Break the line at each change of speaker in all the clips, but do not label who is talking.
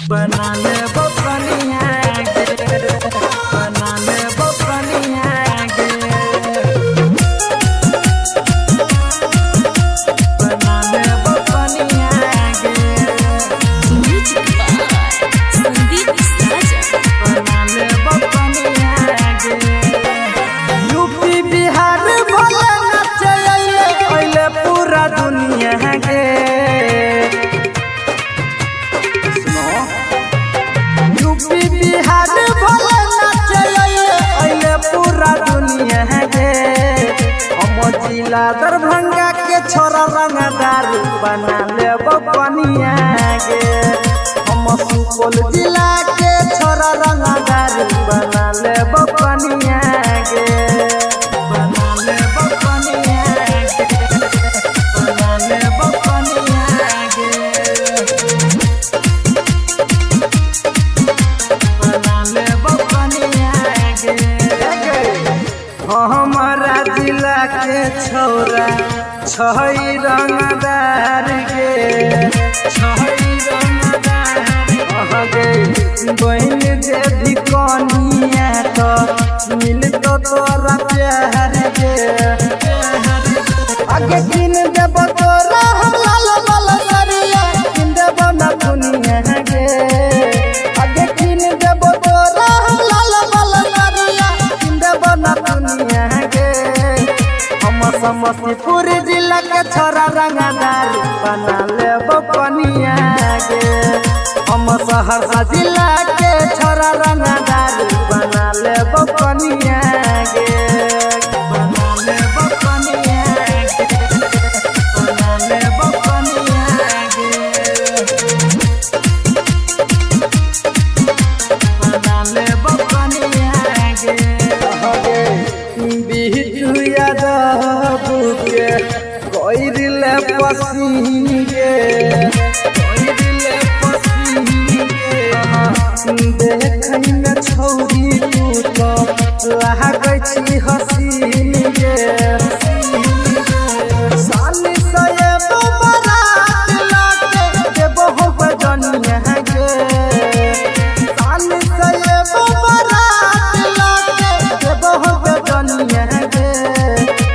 बना ले बकनिया गे, बना ले बकनिया गे, बना ले बकनिया गे,
म्यूजिक बाय संदीप साजन।
बना ले बकनिया गे। यूपी बिहार भले नाचे अइले पूरा दुनिया गे। यूपी बिहार भले नाचे अइले पूरा दुनिया गे। हम जिला दरभंगा के छोरा रंगदार बना ले बकनिया गे। हम सुपौल जिला के छोरा रंगदार बना ले बकनिया गे, बना ले बकनिया गे, बना ले बकनिया गे, बना ले बकनिया गे। हमारा जिला के छोरा छई रंगदार गे, छई रंगदार गे। बहन जे भी कनिया तो मिलतो तोरा प्यार गे। आगे किन देब तोरा हम लाल लाल सरिया, किन देब ना दुनिया गे। आगे किन देब तोरा हम लाल लाल सरिया, किन देब ना दुनिया गे। हम समस्तीपुर जिला के छोरा रंगदार बना ले बकनिया गे। हम सहरसा जिला के छोरा रंगदार बना ले बकनिया गे, बना ले बकनिया गे, बना ले बकनिया गे, बना ले बकनिया गे। बिट्टू यादव के कोई दिले पसीन गे, कोई दिले पसीन गे। देखै में छौरी तू तो लागै छी हसीन गे। साली से एबो बारात लाके देबो हो बजनिया गे। साली से एबो बारात लाके देबो हो बजनिया गे।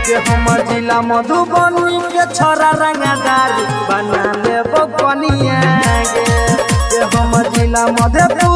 के हमर जिला मधुबनी के छोरा रंगदार बना ले बकनिया गे। के हमर जिला मधेपुरा